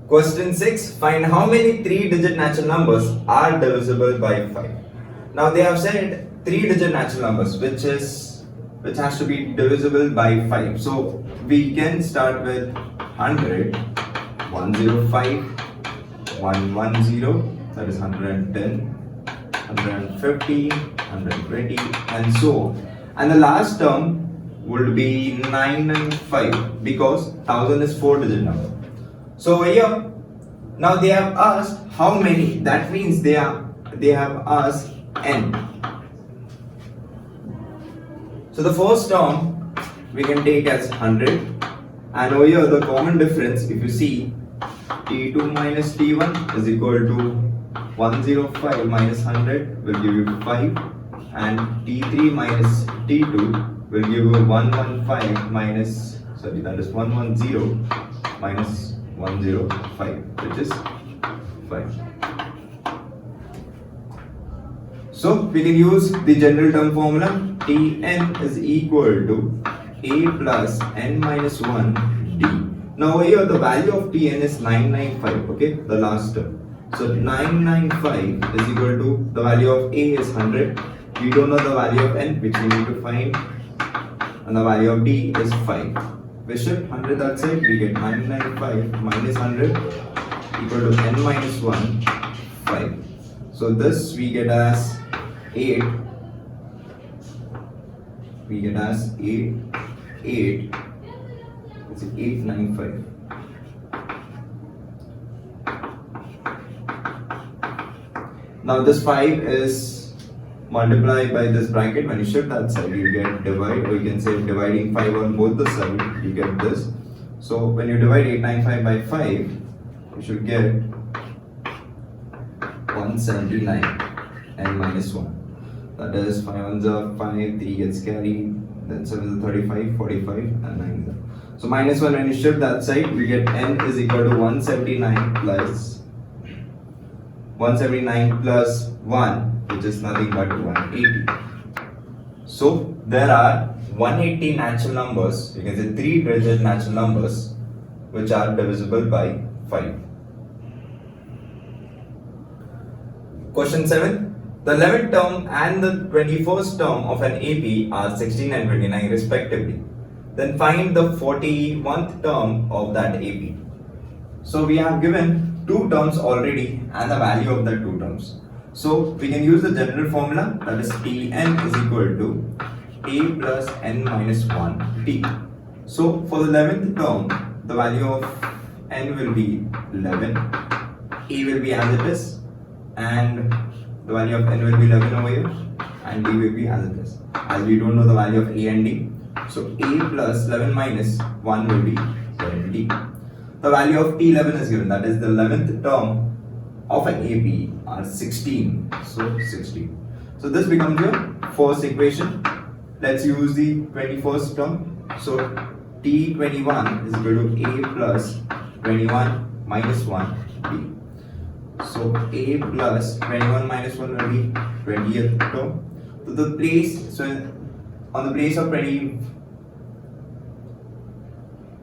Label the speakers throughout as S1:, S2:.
S1: Question 6. Find how many 3-digit natural numbers are divisible by 5. Now they have said 3-digit natural numbers which has to be divisible by 5. So we can start with 100, 105, 110, that is 110, 150, 120 and so on. And the last term would be 9 and 5 because 1000 is 4-digit number. So here, now they have asked how many, that means they have asked n. So the first term we can take as 100 and over here the common difference, if you see, t2 minus t1 is equal to 105 minus 100 will give you 5 and t3 minus t2 will give you 115 minus, sorry, that is 110 minus 105, which is 5. So we can use the general term formula. Tn is equal to a plus n minus 1 d. Now here the value of Tn is 995, okay, the last term. So 995 is equal to, the value of a is 100. We don't know the value of n, which we need to find, and the value of d is 5. We shift 100 that side, we get 995 minus 100 equal to n minus 1, 5. So this we get as 8. We get as 8. It's 895. Now this 5 is multiplied by this bracket. When you shift that side, you get divide, or you can say dividing 5 on both the sides, you get this. So when you divide 895 by 5, you should get 179 n minus 1. That is 5 ones are 5, 3 gets carried, then 7 is 35, 45 and 9 is. So minus 1, when you shift that side, we get n is equal to 179 plus 1, which is nothing but 180. So there are 180 natural numbers, you can say 3-digit natural numbers, which are divisible by 5. Question 7. The 11th term and the 21st term of an AP are 16 and 29 respectively. Then find the 41st term of that AP. So we have given 2 terms already and the value of the 2 terms. So we can use the general formula, that is Tn is equal to a plus n minus 1 t. So for the 11th term, the value of n will be 11, a will be as it is, and the value of n will be 11 over here, and d will be as it is. As we don't know the value of a and d, so a plus 11 minus 1 will be 20. The value of T11 is given, that is the 11th term of an AP are 16. So 16. So this becomes your first equation. Let's use the 21st term. So T21 is equal to a plus 21 minus 1 d. So a plus 21 minus 1 will be 20th term. So the place, so on the place of 20.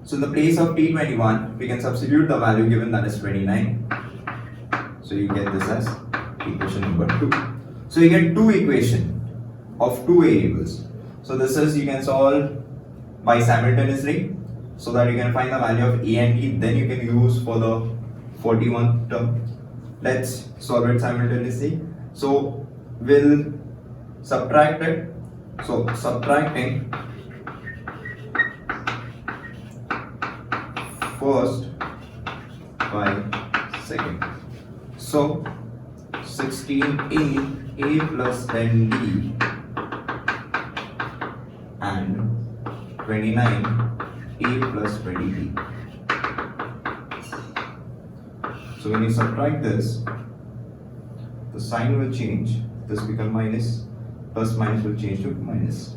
S1: So in the place of T21, we can substitute the value given, that is 29. So you get this as equation number 2. So you get 2 equations of 2 variables. So this is, you can solve by simultaneously so that you can find the value of a and d. Then you can use for the 41st term. Let's solve it simultaneously. So we'll subtract it. So subtracting first by second. So 16a plus 10d and 29a plus 20d. So when you subtract this, the sign will change. This becomes minus, plus minus will change to minus.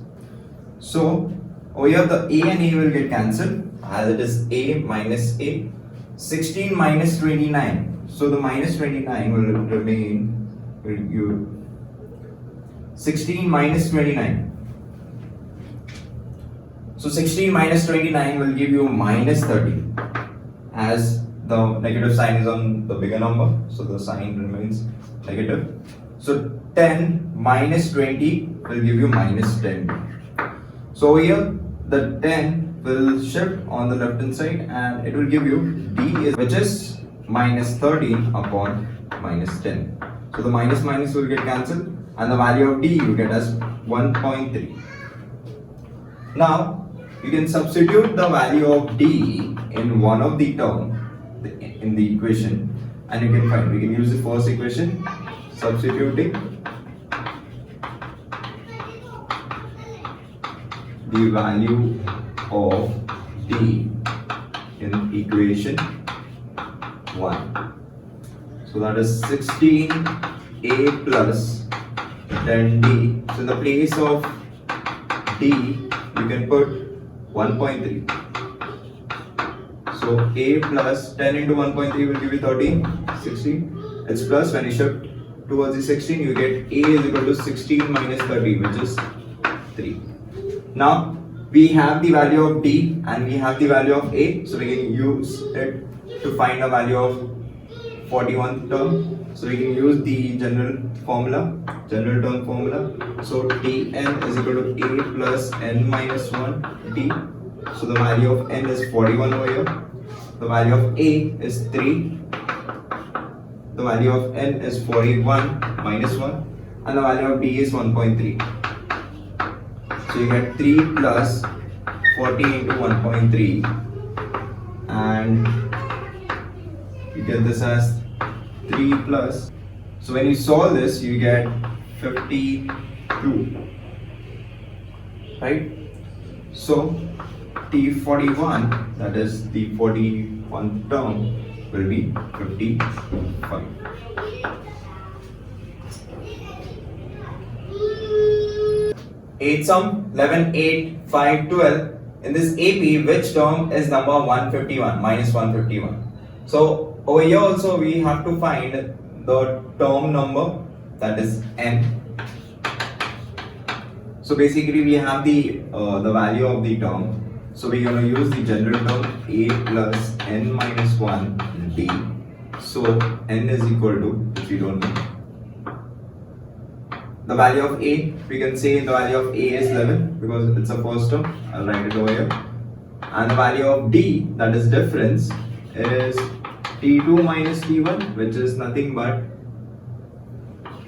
S1: So over here the a and a will get cancelled, as it is a minus a. 16 minus 29. So the minus 29 will remain, 16 minus 29. So 16 minus 29 will give you minus 30, as the negative sign is on the bigger number, so the sign remains negative. So 10 minus 20 will give you minus 10. So over here, the 10 will shift on the left hand side and it will give you D, which is minus 13 upon minus 10. So the minus minus will get cancelled and the value of D you get as 1.3. Now you can substitute the value of D in one of the term in the equation and you can find. We can use the first equation, substituting the value of D in equation 1. So that is 16A plus 10D. So in the place of D you can put 1.3. So A plus 10 into 1.3 will give you 13, 16. It's plus, when you shift towards the 16 you get A is equal to 16 minus 13, which is 3. Now we have the value of D and we have the value of A, so we can use it to find a value of 41th term. So we can use the general term formula. So Tn is equal to A plus n minus 1 D. So the value of n is 41 over here. The value of A is 3. The value of n is 41 minus 1 and the value of D is 1.3. So you get 3 plus 40 into 1.3 and you get this as 3 plus. So when you solve this you get 52, right? So T41, that is the 41th term, will be 55. Eighth sum, 11, 8, 5, 12. In this AP, which term is number 151, minus 151? So over here also we have to find the term number, that is n. So basically we have the value of the term. So we're going to use the general term A plus n minus 1 D. So n is equal to, if you don't know, the value of A, we can say the value of A is 11 because it's a first term. I'll write it over here. And the value of D, that is difference, is T2 minus T1, which is nothing but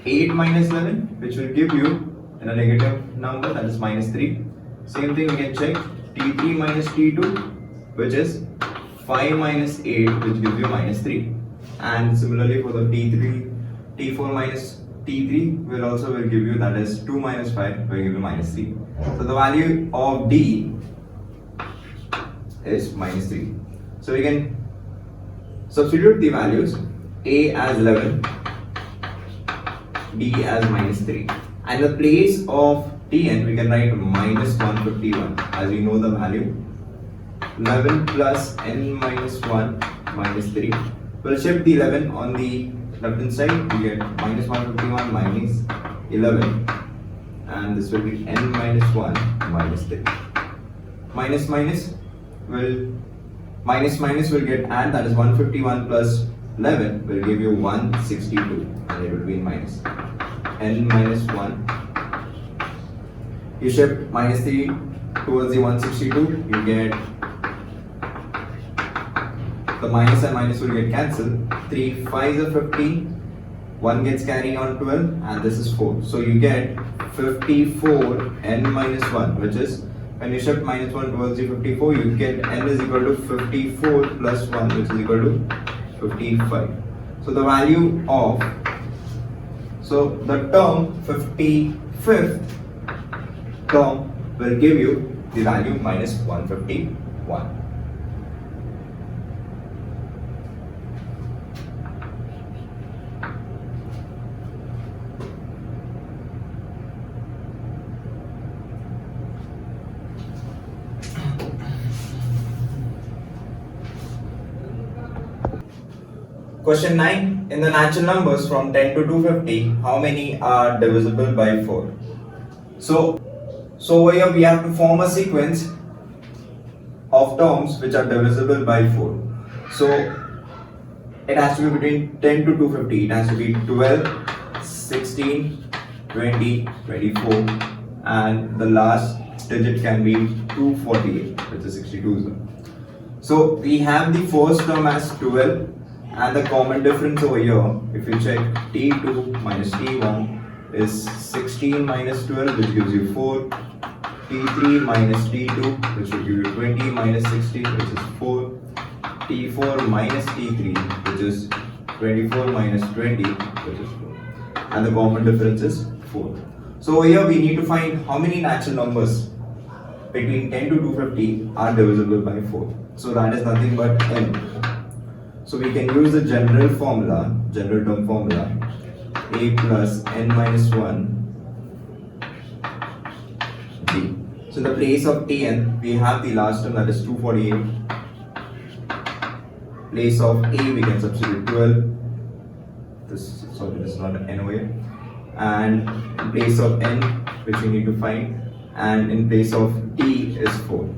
S1: 8 minus 11, which will give you in a negative number, that is minus 3. Same thing we can check T3 minus T2, which is 5 minus 8, which gives you minus 3. And similarly for the T4 minus T3 will give you, that is 2 minus 5 will give you minus 3. So the value of D is minus 3. So we can substitute the values, A as 11, D as minus 3. And in the place of Tn we can write minus 151 as we know the value. 11 plus n minus 1 minus 3. We'll shift the 11 on the left hand side, we get minus 151 minus 11 and this will be n minus 1 minus 3. Minus minus will get add, that is 151 plus 11 will give you 162 and it will be in minus. N minus 1. You shift minus 3 towards the 162, you get the minus and minus will get cancelled. 3 5s are 15, 1 gets carried on 12 and this is 4. So you get 54 n minus 1, which is when you shift minus 1 towards the 54, you get n is equal to 54 plus 1, which is equal to 55. So the value of, so the term 55th term will give you the value minus 151. Question 9. In the natural numbers from 10 to 250, how many are divisible by 4? So over here we have to form a sequence of terms which are divisible by 4. So it has to be between 10 to 250. It has to be 12, 16, 20, 24, and the last digit can be 248, which is 62. So we have the first term as 12, and the common difference over here, if you check, t2 minus t1 is 16 minus 12, which gives you 4. t3 minus t2, which will give you 20 minus 16, which is 4. t4 minus t3, which is 24 minus 20, which is 4. And the common difference is 4. So over here we need to find how many natural numbers between 10 to 250 are divisible by 4. So that is nothing but n. So we can use the general term formula, a plus n minus 1 d. So in the place of tn, we have the last term, that is 248. Place of a, we can substitute 12. This is not an n over here. And in place of n, which we need to find, and in place of t is 4.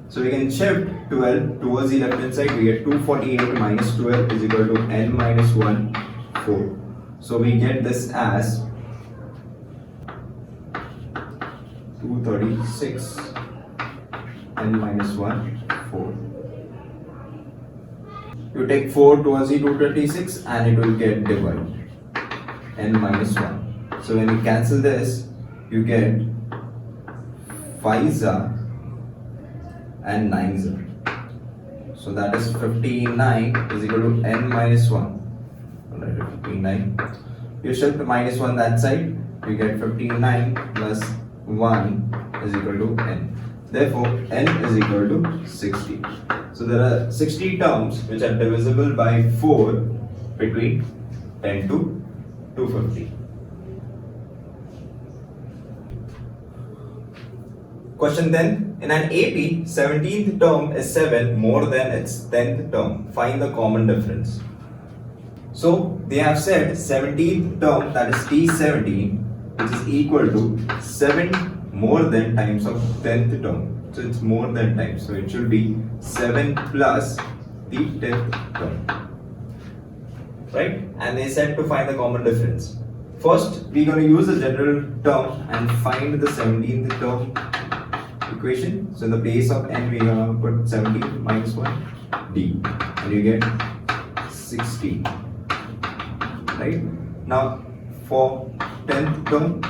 S1: So we can shift 12 towards the left hand side. We get 248 minus 12 is equal to n minus 1, 4. So we get this as 236 n minus 1, 4. You take 4 towards the 236 and it will get divided, n minus 1. So when you cancel this, you get 5s and 9s. So that is 59 is equal to n minus 1. Alright, 59. You shift the minus 1 that side, you get 59 plus 1 is equal to n. Therefore, n is equal to 60. So there are 60 terms which are divisible by 4 between 10 to 250. Question 10. In an AP, 17th term is 7 more than its 10th term. Find the common difference. So they have said 17th term, that is T17, which is equal to 7 more than times of 10th term. So it's more than times. So it should be 7 plus the 10th term. Right? And they said to find the common difference. First, we're going to use the general term and find the 17th term equation. So in the place of n, we're going to put 17 minus 1 d, and you get 16. Right? Now for 10th term,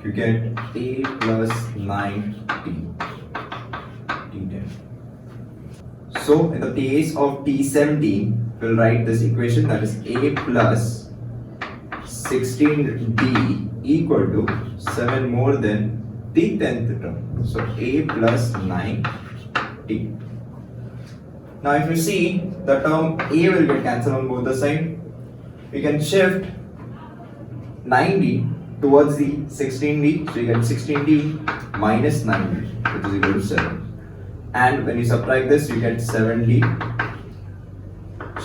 S1: you get a plus 9t, t10. So in the place of t17, we'll write this equation, that is a plus 16d equal to 7 more than the 10th term. So a plus 9t. Now if you see, the term a will get cancelled on both the sides. We can shift 9d towards the 16d. So you get 16d minus 9d, which is equal to 7. And when you subtract this, you get 7d.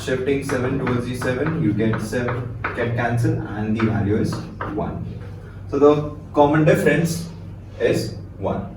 S1: Shifting 7 towards the 7, you get 7 get cancelled, and the value is 1. So the common difference is 1.